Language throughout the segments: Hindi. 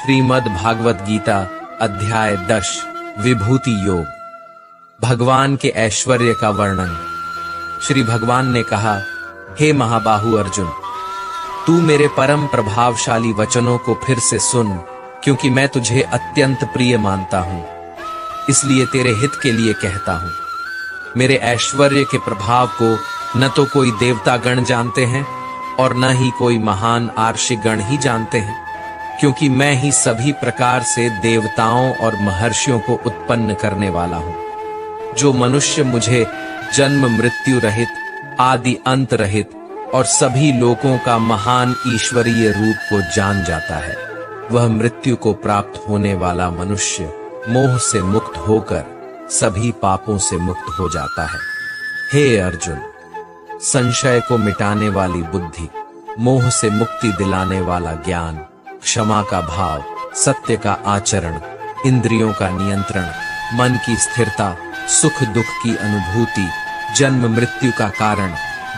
श्रीमद् भागवत गीता अध्याय 10 विभूति योग। भगवान के ऐश्वर्य का वर्णन। श्री भगवान ने कहा, हे महाबाहु अर्जुन, तू मेरे परम प्रभावशाली वचनों को फिर से सुन, क्योंकि मैं तुझे अत्यंत प्रिय मानता हूं, इसलिए तेरे हित के लिए कहता हूं। मेरे ऐश्वर्य के प्रभाव को न तो कोई देवतागण जानते हैं और न ही कोई महान आर्षिगण ही जानते हैं, क्योंकि मैं ही सभी प्रकार से देवताओं और महर्षियों को उत्पन्न करने वाला हूं। जो मनुष्य मुझे जन्म मृत्यु रहित, आदि अंत रहित और सभी लोकों का महान ईश्वरीय रूप को जान जाता है, वह मृत्यु को प्राप्त होने वाला मनुष्य मोह से मुक्त होकर सभी पापों से मुक्त हो जाता है। हे अर्जुन, संशय को मिटाने वाली बुद्धि, मोह से मुक्ति दिलाने वाला ज्ञान, क्षमा का भाव, सत्य का आचरण, इंद्रियों का नियंत्रण, मन की स्थिरता, सुख दुख की अनुभूति, जन्म मृत्यु का कारण,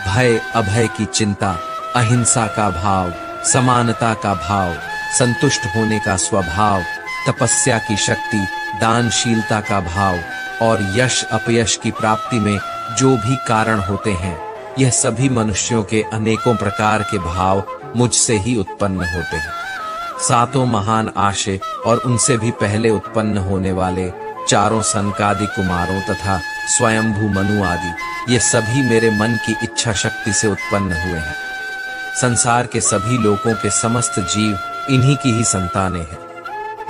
भय अभय की चिंता, अहिंसा का भाव, समानता का भाव, संतुष्ट होने का स्वभाव, तपस्या की शक्ति, दानशीलता का भाव और यश अपयश की प्राप्ति में जो भी कारण होते हैं, यह सभी मनुष्यों के अनेकों प्रकार के भाव मुझसे ही उत्पन्न होते हैं। सातों महान आशय और उनसे भी पहले उत्पन्न होने वाले चारों सनकादि कुमारों तथा स्वयंभू मनु आदि, ये सभी मेरे मन की इच्छा शक्ति से उत्पन्न हुए हैं। संसार के सभी लोगों के समस्त जीव इन्हीं की ही संतानें हैं।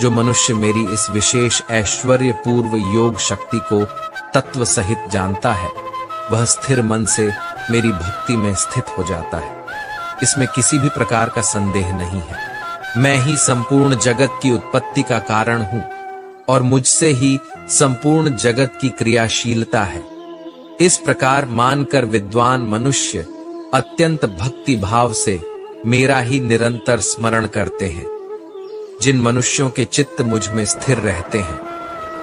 जो मनुष्य मेरी इस विशेष ऐश्वर्य पूर्व योग शक्ति को तत्व सहित जानता है, वह स्थिर मन से मेरी भक्ति में स्थित हो जाता है। इसमें किसी भी प्रकार का संदेह नहीं है। मैं ही संपूर्ण जगत की उत्पत्ति का कारण हूं और मुझसे ही संपूर्ण जगत की क्रियाशीलता है। इस प्रकार मानकर विद्वान मनुष्य अत्यंत भक्ति भाव से मेरा ही निरंतर स्मरण करते हैं। जिन मनुष्यों के चित्त मुझ में स्थिर रहते हैं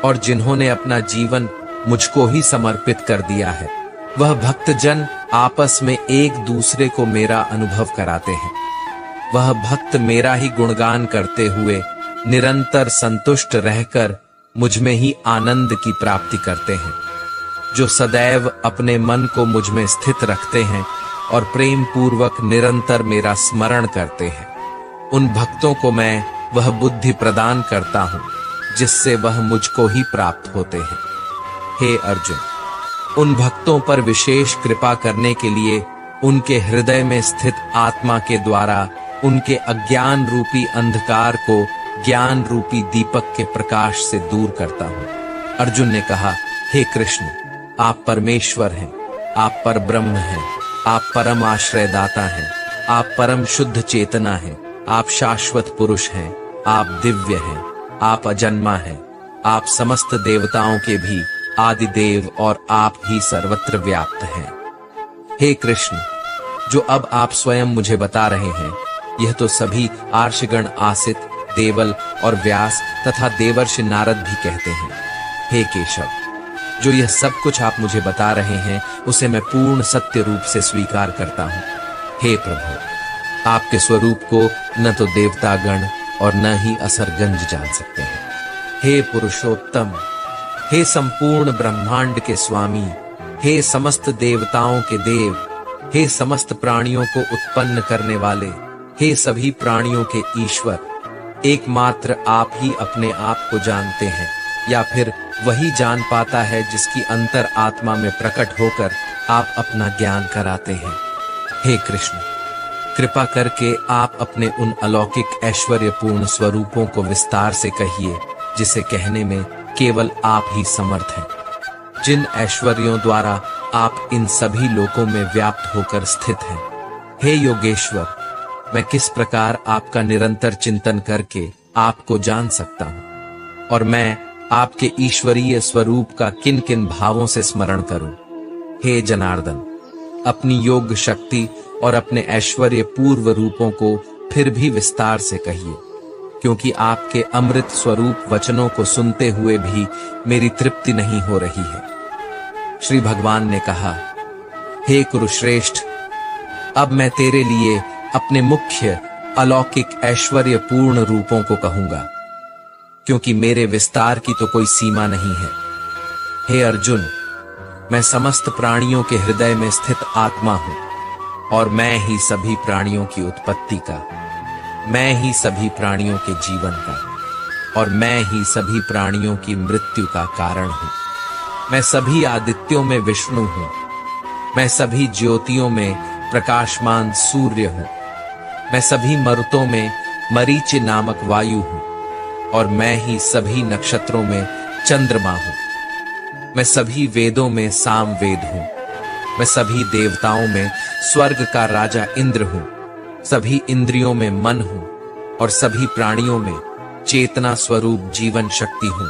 और जिन्होंने अपना जीवन मुझको ही समर्पित कर दिया है, वह भक्तजन आपस में एक दूसरे को मेरा अनुभव कराते हैं। वह भक्त मेरा ही गुणगान करते हुए निरंतर संतुष्ट रहकर मुझ में ही आनंद की प्राप्ति करते हैं। जो सदैव अपने मन को मुझ में स्थित रखते हैं और प्रेम पूर्वक निरंतर मेरा स्मरण करते हैं, उन भक्तों को मैं वह बुद्धि प्रदान करता हूं जिससे वह मुझको ही प्राप्त होते हैं। हे अर्जुन, उन भक्तों पर विशेष कृपा करने के लिए उनके हृदय में स्थित आत्मा के द्वारा उनके अज्ञान रूपी अंधकार को ज्ञान रूपी दीपक के प्रकाश से दूर करता हूं। अर्जुन ने कहा, हे कृष्ण, आप परमेश्वर हैं, आप पर ब्रह्म हैं, आप परम आश्रयदाता हैं, आप परम शुद्ध चेतना हैं, आप शाश्वत पुरुष हैं, आप दिव्य हैं, आप अजन्मा हैं, आप समस्त देवताओं के भी आदि देव और आप ही सर्वत्र व्याप्त हैं। हे कृष्ण, जो अब आप स्वयं मुझे बता रहे हैं, यह तो सभी आर्षगण आसित, देवल और व्यास तथा देवर्षि नारद भी कहते हैं। हे केशव, जो यह सब कुछ आप मुझे बता रहे हैं, उसे मैं पूर्ण सत्य रूप से स्वीकार करता हूं। हे प्रभु, आपके स्वरूप को न तो देवतागण और न ही असरगंज जान सकते हैं। हे पुरुषोत्तम, हे संपूर्ण ब्रह्मांड के स्वामी, हे समस्त देवताओं के देव, हे समस्त प्राणियों को उत्पन्न करने वाले, हे सभी प्राणियों के ईश्वर, एकमात्र आप ही अपने आप को जानते हैं, या फिर वही जान पाता है जिसकी अंतर आत्मा में प्रकट होकर आप अपना ज्ञान कराते हैं। हे कृष्ण, कृपा करके आप अपने उन अलौकिक ऐश्वर्यपूर्ण स्वरूपों को विस्तार से कहिए, जिसे कहने में केवल आप ही समर्थ हैं। जिन ऐश्वर्यों द्वारा आप इन सभी लोकों में व्याप्त होकर स्थित हैं। हे योगेश्वर, मैं किस प्रकार आपका निरंतर चिंतन करके आपको जान सकता हूं, और मैं आपके ईश्वरीय स्वरूप का किन किन भावों से स्मरण करूं। हे जनार्दन, अपनी योग शक्ति और ऐश्वर्य ऐश्वर्य पूर्व रूपों को फिर भी विस्तार से कहिए, क्योंकि आपके अमृत स्वरूप वचनों को सुनते हुए भी मेरी तृप्ति नहीं हो रही है। श्री भगवान ने कहा, हे कुरुश्रेष्ठ, अब मैं तेरे लिए अपने मुख्य अलौकिक ऐश्वर्य पूर्ण रूपों को कहूंगा, क्योंकि मेरे विस्तार की तो कोई सीमा नहीं है। हे अर्जुन, मैं समस्त प्राणियों के हृदय में स्थित आत्मा हूं, और मैं ही सभी प्राणियों की उत्पत्ति का, मैं ही सभी प्राणियों के जीवन का, और मैं ही सभी प्राणियों की मृत्यु का कारण हूं। मैं सभी आदित्यों में विष्णु हूं, मैं सभी ज्योतियों में प्रकाशमान सूर्य हूं, मैं सभी मरुतों में मरीचि नामक वायु हूं, और मैं ही सभी नक्षत्रों में चंद्रमा हूं। मैं सभी वेदों में सामवेद हूं, मैं सभी देवताओं में स्वर्ग का राजा इंद्र हूं, सभी इंद्रियों में मन हूं, और सभी प्राणियों में चेतना स्वरूप जीवन शक्ति हूं।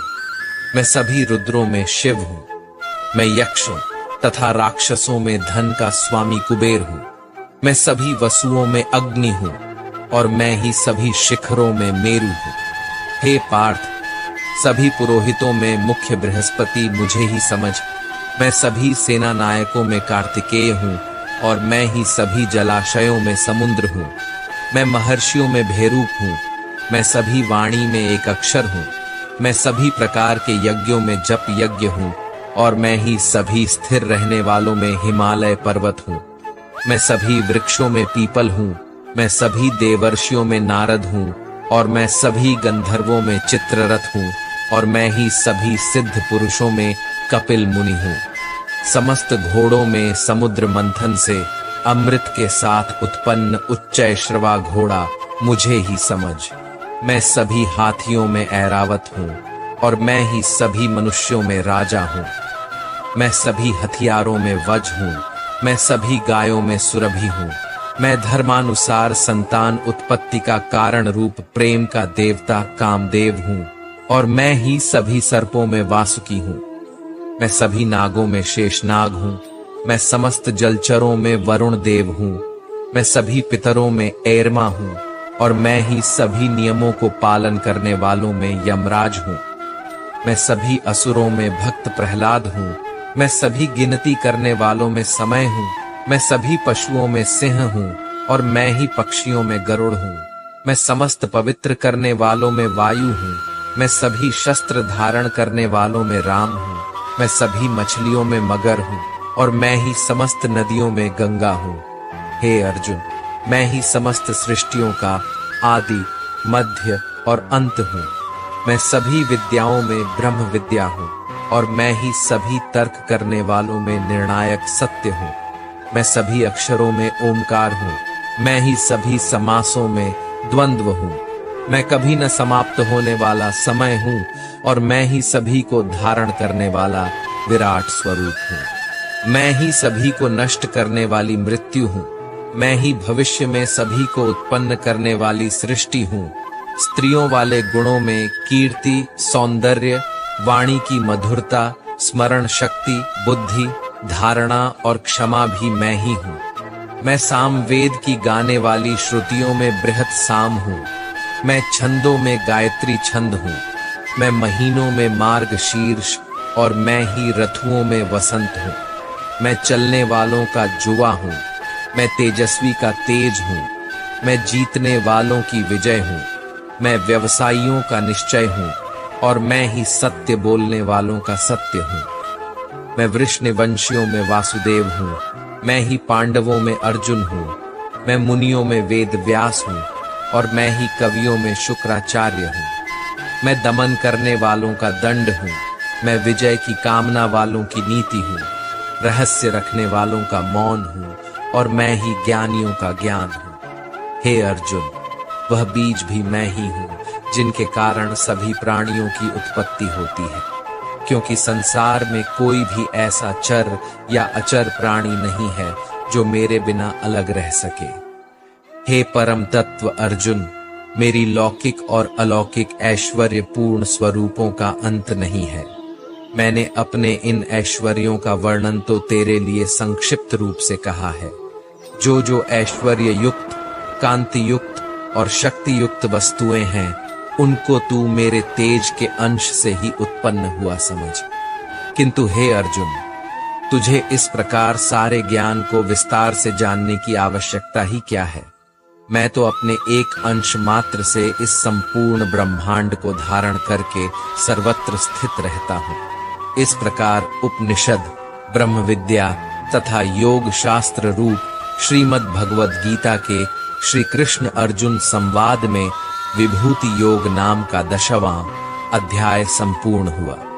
मैं सभी रुद्रों में शिव हूं, मैं यक्षों तथा राक्षसों में धन का स्वामी कुबेर हूं। मैं सभी वसुओं में अग्नि हूं, और मैं ही सभी शिखरों में मेरु हूं। हे पार्थ, सभी पुरोहितों में मुख्य बृहस्पति मुझे ही समझ। मैं सभी सेना नायकों में कार्तिकेय हूं, और मैं ही सभी जलाशयों में समुद्र हूं। मैं महर्षियों में भेरूप हूं, मैं सभी वाणी में एक अक्षर हूं। मैं सभी प्रकार के यज्ञों में जप यज्ञ हूं, और मैं ही सभी स्थिर रहने वालों में हिमालय पर्वत हूं। मैं सभी वृक्षों में पीपल हूं, मैं सभी देवर्षियों में नारद हूं, और मैं सभी गंधर्वों में चित्ररथ हूं, और मैं ही सभी सिद्ध पुरुषों में कपिल मुनि हूं। समस्त घोड़ों में समुद्र मंथन से अमृत के साथ उत्पन्न उच्चैश्रवा घोड़ा मुझे ही समझ। मैं सभी हाथियों में ऐरावत हूं, और मैं ही सभी मनुष्यों में राजा हूं। मैं सभी हथियारों में वज हूं, मैं सभी गायों में सुरभि हूं। मैं धर्मानुसार संतान उत्पत्ति का कारण रूप प्रेम का देवता कामदेव हूं, और मैं ही सभी सर्पों में वासुकी हूं। मैं सभी नागों में शेषनाग हूं, मैं समस्त जलचरों में वरुण देव हूं। मैं सभी पितरों में ऐरमा हूं, और मैं ही सभी नियमों को पालन करने वालों में यमराज हूं। मैं सभी असुरों में भक्त प्रहलाद हूं, मैं सभी गिनती करने वालों में समय हूं। मैं सभी पशुओं में सिंह हूं, और मैं ही पक्षियों में गरुड़ हूं। मैं समस्त पवित्र करने वालों में वायु हूं, मैं सभी शस्त्र धारण करने वालों में राम हूं। मैं सभी मछलियों में मगर हूं, और मैं ही समस्त नदियों में गंगा हूं। हे अर्जुन, मैं ही समस्त सृष्टियों का आदि मध्य और अंत हूं। मैं सभी विद्याओं में ब्रह्म विद्या हूं, और मैं ही सभी तर्क करने वालों में निर्णायक सत्य हूं। मैं सभी अक्षरों में ओमकार हूं, मैं ही सभी समासों में द्वंद्व हूं। मैं कभी न समाप्त होने वाला समय हूं, और मैं ही सभी को धारण करने वाला विराट स्वरूप हूं। मैं ही सभी को नष्ट करने वाली मृत्यु हूं, मैं ही भविष्य में सभी को उत्पन्न करने वाली सृष्टि हूं। स्त्रियों वाले गुणों में कीर्ति, सौंदर्य, वाणी की मधुरता, स्मरण शक्ति, बुद्धि, धारणा और क्षमा भी मैं ही हूँ। मैं सामवेद की गाने वाली श्रुतियों में बृहत साम हूँ। मैं छंदों में गायत्री छंद हूँ। मैं महीनों में मार्ग शीर्ष, और मैं ही ऋतुओं में वसंत हूँ। मैं चलने वालों का जुआ हूँ, मैं तेजस्वी का तेज हूँ। मैं जीतने वालों की विजय हूँ, मैं व्यवसायियों का निश्चय हूँ, और मैं ही सत्य बोलने वालों का सत्य हूँ। मैं वृषणवंशियों में वासुदेव हूँ, मैं ही पांडवों में अर्जुन हूँ। मैं मुनियों में वेद व्यास हूँ, और मैं ही कवियों में शुक्राचार्य हूँ। मैं दमन करने वालों का दंड हूँ, मैं विजय की कामना वालों की नीति हूँ। रहस्य रखने वालों का मौन हूँ, और मैं ही ज्ञानियों का ज्ञान हूँ। हे अर्जुन, वह बीज भी मैं ही हूँ, जिनके कारण सभी प्राणियों की उत्पत्ति होती है, क्योंकि संसार में कोई भी ऐसा चर या अचर प्राणी नहीं है जो मेरे बिना अलग रह सके। हे परम तत्व अर्जुन, मेरी लौकिक और अलौकिक ऐश्वर्य पूर्ण स्वरूपों का अंत नहीं है। मैंने अपने इन ऐश्वर्यों का वर्णन तो तेरे लिए संक्षिप्त रूप से कहा है। जो जो ऐश्वर्य युक्त, कांति युक्त और शक्ति युक्त वस्तुएं हैं, उनको तू मेरे तेज के अंश से ही उत्पन्न हुआ समझ। किंतु हे अर्जुन, तुझे इस प्रकार सारे ज्ञान को विस्तार से जानने की आवश्यकता ही क्या है? मैं तो अपने एक अंश मात्र से इस संपूर्ण ब्रह्मांड को धारण करके सर्वत्र स्थित रहता हूँ। इस प्रकार उपनिषद, ब्रह्म विद्या तथा योग शास्त्र रूप श्रीमद् भगवद गीता के श्री कृष्ण अर्जुन संवाद में विभूति योग नाम का 10वां अध्याय संपूर्ण हुआ।